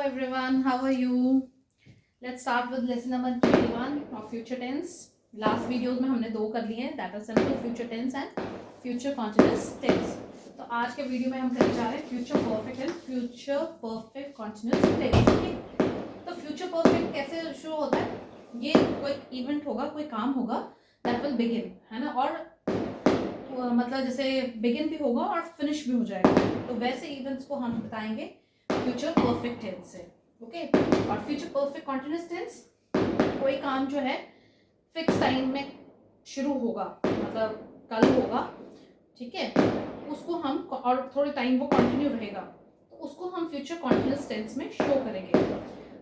everyone, how are you? Let's start with lesson number 21 of future tense. Last videos में हमने दो कर लिए हैं, that is simple future tense and future continuous tense. तो आज के वीडियो में हम करने जा रहे हैं future perfect and future perfect continuous tense. Okay? तो future perfect कैसे शुरू होता है? ये कोई इवेंट होगा, कोई काम होगा, that will begin, है ना? और मतलब जैसे begin भी होगा और finish भी हो जाएगा. तो वैसे इवेंट्स को हम बताएंगे फ्यूचर परफेक्ट टेंस से. ओके, और फ्यूचर परफेक्ट कॉन्टिन्यूअस टेंस कोई काम जो है फिक्स टाइम में शुरू होगा, मतलब कल होगा, ठीक है, उसको हम और थोड़े टाइम वो कंटिन्यू रहेगा तो उसको हम फ्यूचर कॉन्टिन्यूअस टेंस में शो करेंगे.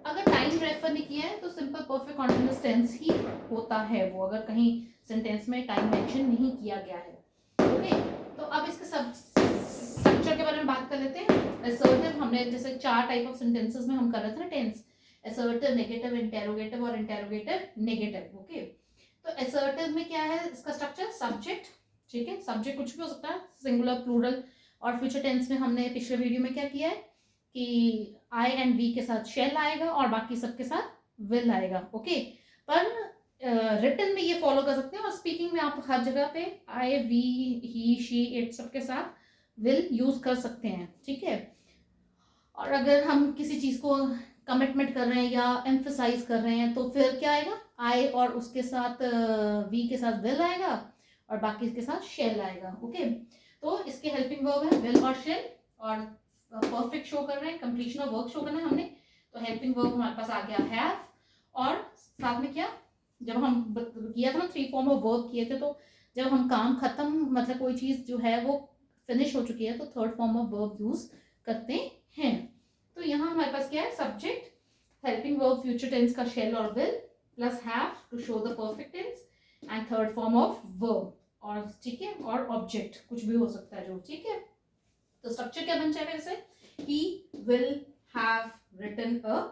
अगर टाइम रेफर नहीं किया है तो सिंपल परफेक्ट कॉन्टिन्यूअस टेंस ही होता है वो, अगर कहीं सेंटेंस में टाइम मेंशन नहीं किया गया है. ओके, तो अब इसके सब स्ट्रक्चर के बारे में बात कर लेते हैं. असर्टिव, हमने जैसे 4 टाइप ऑफ सेंटेंसेस में हम कर रहे थे ना टेंस, असर्टिव, नेगेटिव, इंटेरोगेटिव और इंटेरोगेटिव नेगेटिव. ओके, तो असर्टिव में क्या है इसका स्ट्रक्चर? सब्जेक्ट, ठीक है, सब्जेक्ट कुछ भी हो सकता है, सिंगुलर, प्लूरल. और फ्यूचर टेंस में हमने पिछले वीडियो में क्या किया है कि आई एंड वी के साथ शेल आएगा और बाकी सबके साथ विल आएगा. ओके, पर रिटन में ये फॉलो कर सकते हैं और स्पीकिंग में आप हर जगह पे आई, वी, ही, शी, इट सबके साथ विल यूज कर सकते हैं. ठीक है, और अगर हम किसी चीज को कमिटमेंट कर रहे हैं या एम्फसाइज कर रहे हैं तो फिर क्या आएगा? आई और उसके साथ वी के साथ विल आएगा और बाकी के साथ शेल आएगा. ओके, तो इसके हेल्पिंग वर्ब है विल और शेल, और परफेक्ट शो कर रहे हैं, कंप्लीशन ऑफ वर्क शो करना है हमने, तो हेल्पिंग वर्ब हमारे पास आ गया हैव. और साथ में क्या, जब हम किया था ना 3 फॉर्म ऑफ वर्क किए थे, तो जब हम काम खत्म, मतलब कोई चीज जो है वो फिनिश हो चुकी है तो third form of verb use करते हैं. तो यहाँ हमारे पास क्या है? Subject, helping verb future tense का शेल और will, plus have to show the perfect tense, and third form of verb, और ठीक है, और ऑब्जेक्ट कुछ भी हो सकता है जो, ठीक है. तो स्ट्रक्चर क्या बन जाएगा? जैसे he will have written a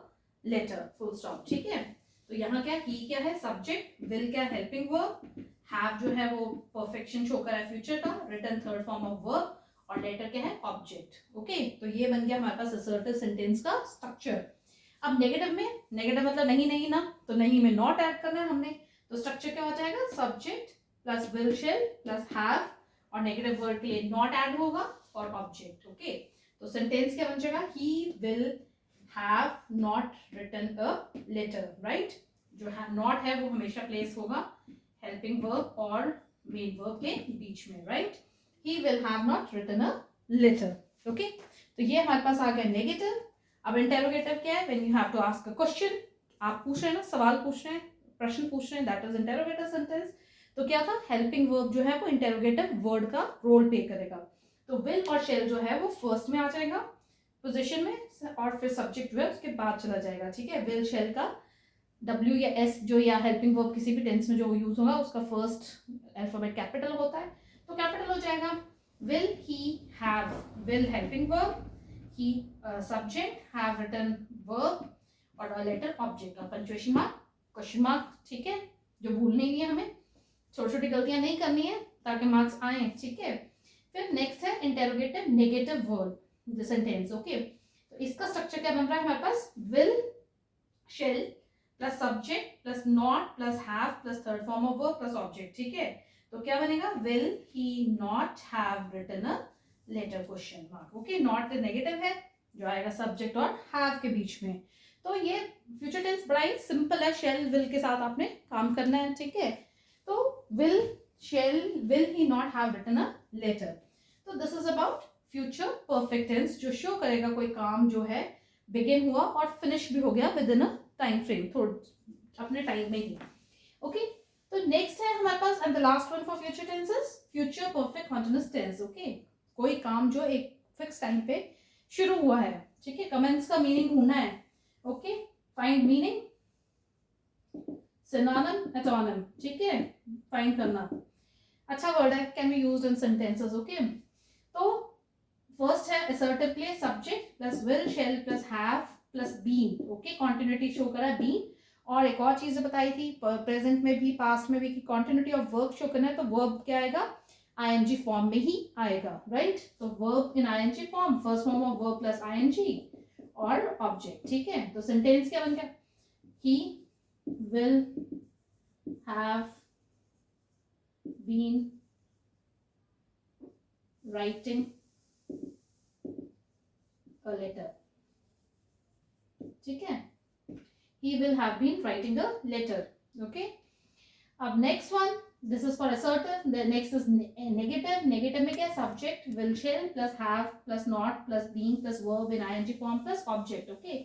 letter, full stop. ठीक है, तो यहाँ क्या, ही क्या है? सब्जेक्ट, विल क्या? हेल्पिंग वर्ब, हैव जो है वो परफेक्शन शो कर रहा है फ्यूचर का, written third form of verb, और लेटर क्या है? ऑब्जेक्ट. ओके, तो ये बन गया हमारे पास असर्टिव सेंटेंस का स्ट्रक्चर. अब नेगेटिव में, नेगेटिव मतलब नहीं नहीं ना, तो नहीं में नॉट ऐड करना है हमने, तो स्ट्रक्चर क्या हो जाएगा? Subject plus will shall plus have, और नेगेटिव वर्ड के लिए नॉट ऐड होगा और ऑब्जेक्ट. ओके, तो सेंटेंस क्या बन जाएगा? He will have not written a letter. Right, जो नॉट है वो हमेशा प्लेस होगा हेल्पिंग वर्ब और मेन वर्ब के बीच में. Right, he will have not written a letter. Okay, तो ये हमारे पास आ गया नेगेटिव. अब इंटेरोगेटिव क्या है? when you have to ask a question, आप पूछ रहे हैं ना, सवाल पूछ रहे हैं, प्रश्न पूछ रहे हैं, that is interrogative sentence. तो क्या था? हेल्पिंग वर्ब जो है वो इंटेरोगेटिव वर्ड का रोल प्ले करेगा. तो विल और शेल जो है वो फर्स्ट में आ जाएगा पोजीशन में, और फिर सब्जेक्ट जो है उसके बाद चला जाएगा. ठीक है, विल शेल का W या S जो, या हेल्पिंग वर्ब किसी भी टेंस में जो यूज होगा उसका फर्स्ट अल्फाबेट कैपिटल होता है, तो कैपिटल हो जाएगा. Will he have, will helping verb, he subject, have written verb, और अ लेटर ऑब्जेक्ट का पंक्चुएशन मार्क, क्वेश्चन मार्क. ठीक है, जो भूलनी नहीं है हमें, छोटी छोटी गलतियां नहीं करनी है ताकि मार्क्स आए. ठीक है, फिर नेक्स्ट है interrogative negative verb sentence. Okay, तो इसका स्ट्रक्चर क्या बन रहा है हमारे पास? Will shall plus subject plus not plus have plus third form of verb plus object. ठीक है, तो क्या बनेगा? Will he not have written a letter, question mark. Okay, not negative है जो आएगा सब्जेक्ट और हैव के बीच में. तो ये फ्यूचर टेंस बड़ा ही सिंपल है, शेल विल के साथ आपने काम करना है. ठीक है, तो will shall will he not have written a letter. तो this is about future perfect tense, जो शो करेगा कोई काम जो है बिगिन हुआ और फिनिश भी हो गया with in a time frame, थोड़ा अपने टाइम में ही. ओके, तो नेक्स्ट है हमारे पास, and the last one for future tenses, future perfect continuous tense. Okay, कोई काम जो एक फिक्स टाइम पे शुरू हुआ है. ठीक है, कमेंट्स का मीनिंग ढूंढना है. Okay, find meaning, synonym, antonym. ठीक है, फाइंड करना. अच्छा वर्ड है, can be used in sentences. Okay, तो फर्स्ट है असर्टिव के लिए subject plus will shall plus have plus been. Okay, continuity show करा बीन. और एक और चीज बताई थी प्रेजेंट में भी पास्ट में भी कि कॉन्टिन्यूटी ऑफ वर्ब शो करना है तो वर्ब क्या आएगा? आईएनजी फॉर्म में ही आएगा. राइट, तो verb in ING form, first form of verb plus ING, और ऑब्जेक्ट, ठीक है। तो सेंटेंस क्या बन गया, he will have been writing a letter, ठीक है, he will have been writing a letter, okay। अब next one, this is for assertive, the next is negative। negative में क्या है, subject will shall plus have plus not plus being plus verb in ing form plus object, okay।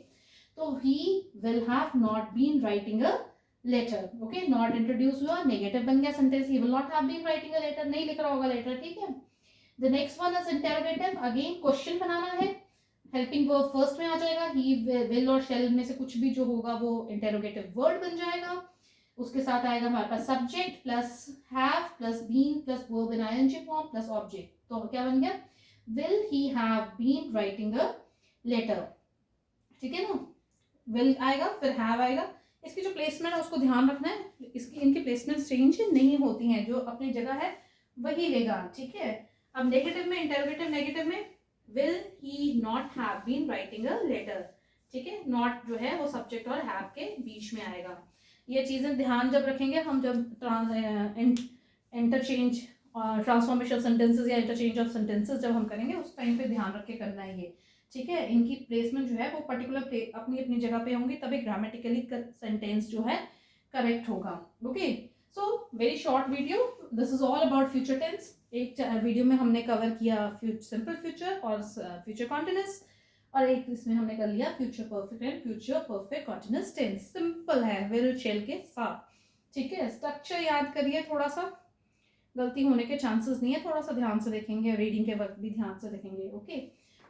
तो he will have not been writing a letter, okay। not introduce हुआ, negative बन गया sentence, he will not have been writing a letter, नहीं लिख रहा होगा letter, ठीक है। the next one is interrogative, again question बनाना है, हेल्पिंग वर्ब फर्स्ट में आ जाएगा, ही विल और शेल में से कुछ भी जो होगा वो इंटेरोगेटिव वर्ड बन जाएगा। उसके साथ आएगा हमारे पास subject plus have plus been plus verb in ING form plus object, तो क्या बन गया, will he have been writing a letter, ठीक है ना। विल आएगा, फिर हैव आएगा, इसकी जो प्लेसमेंट है उसको ध्यान रखना है, इसकी इनकी प्लेसमेंट चेंज नहीं होती हैं, जो अपनी जगह है वही लेगा, ठीक है। अब नेगेटिव में, इंटरोगेटिव नेगेटिव में will he not have been writing a letter, ठीक है। not जो है वो सब्जेक्ट और have के बीच में आएगा। ये चीजें ध्यान जब रखेंगे हम, जब इंटरचेंज और ट्रांसफॉर्मेशन ऑफ सेंटेंसेस या इंटरचेंज ऑफ सेंटेंसेस जब हम करेंगे उस टाइम पे ध्यान रख के करना है ये, ठीक है। इनकी प्लेसमेंट जो है वो पर्टिकुलर अपनी अपनी जगह पे होंगी, तभी ग्रामेटिकली सेंटेंस जो है करेक्ट होगा, okay. So very short video, this is all about future tense. एक वीडियो में हमने कवर किया सिंपल फ्यूचर और फ्यूचर कॉन्टिन्यूअस, और एक इसमें हमने कर लिया future perfect and future perfect continuous tense, simple है विल शेल के साथ, ठीक है। स्ट्रक्चर याद करिए, थोड़ा सा गलती होने के चांसेस नहीं है, थोड़ा सा ध्यान से देखेंगे, रीडिंग के वक्त भी ध्यान से देखेंगे, ओके।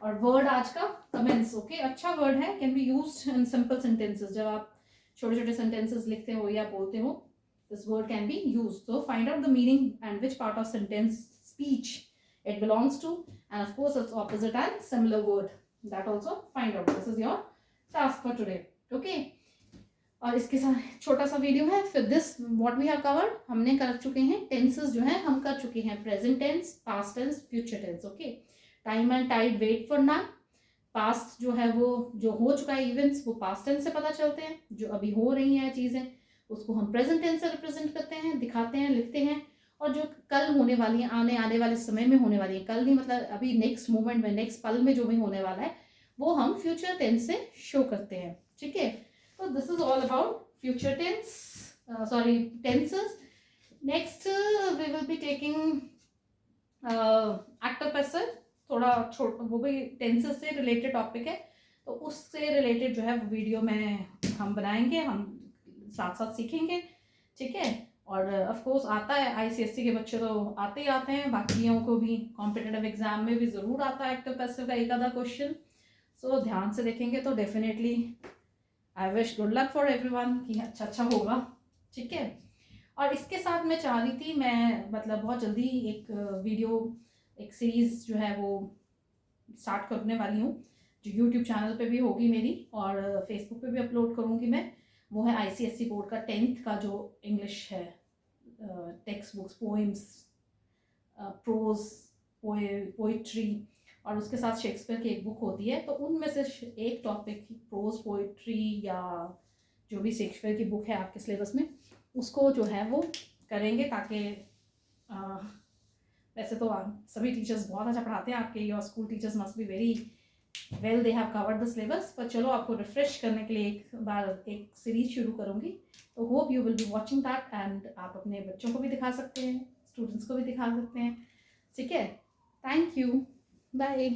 और वर्ड आज का कमेंट्स, ओके, अच्छा वर्ड है, can be used in simple sentences, जब आप छोटे छोटे सेंटेंसेस लिखते हो या बोलते हो, this word can be used, so find out the meaning and which part of sentence speech it belongs to, and of course its opposite and similar word, that also find out, this is your task for today, okay। और इसके साथ छोटा सा video है, फिर this what we have covered, हमने कर चुके हैं टेंसेस जो है हम कर चुके हैं, present tense, past tense, future tense, okay. Time and tide wait for now, past जो है वो जो हो चुका है इवेंट्स वो पास्ट टेंस से पता चलते हैं, जो अभी हो रही हैं चीजें उसको हम प्रेजेंट टेंस से रिप्रेजेंट करते हैं, दिखाते हैं, लिखते हैं, और जो कल होने वाली है, आने वाले समय में होने वाली है, कल नहीं मतलब अभी नेक्स्ट मोमेंट में, नेक्स्ट पल में जो भी होने वाला है वो हम फ्यूचर टेंस से शो करते हैं, ठीक है। तो this is all about future tense, sorry tenses. Next we will be taking active passive, थोड़ा वो भी टेंसेस से रिलेटेड टॉपिक है, तो उससे रिलेटेड जो है वो वीडियो में हम बनाएंगे, हम साथ साथ सीखेंगे, ठीक है। और ऑफ कोर्स आता है, आईसीएसई के बच्चे तो आते ही आते हैं, बाकियों को भी कॉम्पिटिटिव एग्जाम में भी ज़रूर आता है एक्टिव पैसिव का एक आधा क्वेश्चन, सो ध्यान से देखेंगे तो definitely I wish good luck for everyone कि अच्छा होगा, ठीक है। और इसके साथ मैं चाह रही थी, मैं मतलब बहुत जल्दी एक वीडियो, एक सीरीज़ जो है वो स्टार्ट करने वाली हूँ, जो यूट्यूब चैनल पे भी होगी मेरी और फेसबुक पे भी अपलोड करूँगी मैं, वो है आईसीएसई बोर्ड का 10th का जो इंग्लिश है, text books, poems, prose, poetry, और उसके साथ शेक्सपियर की एक बुक होती है, तो उनमें से एक टॉपिक प्रोज पोइट्री या जो भी शेक्सपियर की बुक है आपके सिलेबस में, उसको जो है वो करेंगे, ताकि वैसे तो सभी टीचर्स बहुत अच्छा पढ़ाते हैं आपके, your school teachers must be very well, they have covered the syllabus, पर चलो आपको रिफ्रेश करने के लिए एक बार एक सीरीज शुरू करूँगी, तो hope you will be watching that, and आप अपने बच्चों को भी दिखा सकते हैं, स्टूडेंट्स को भी दिखा सकते हैं, ठीक है। Thank you, bye.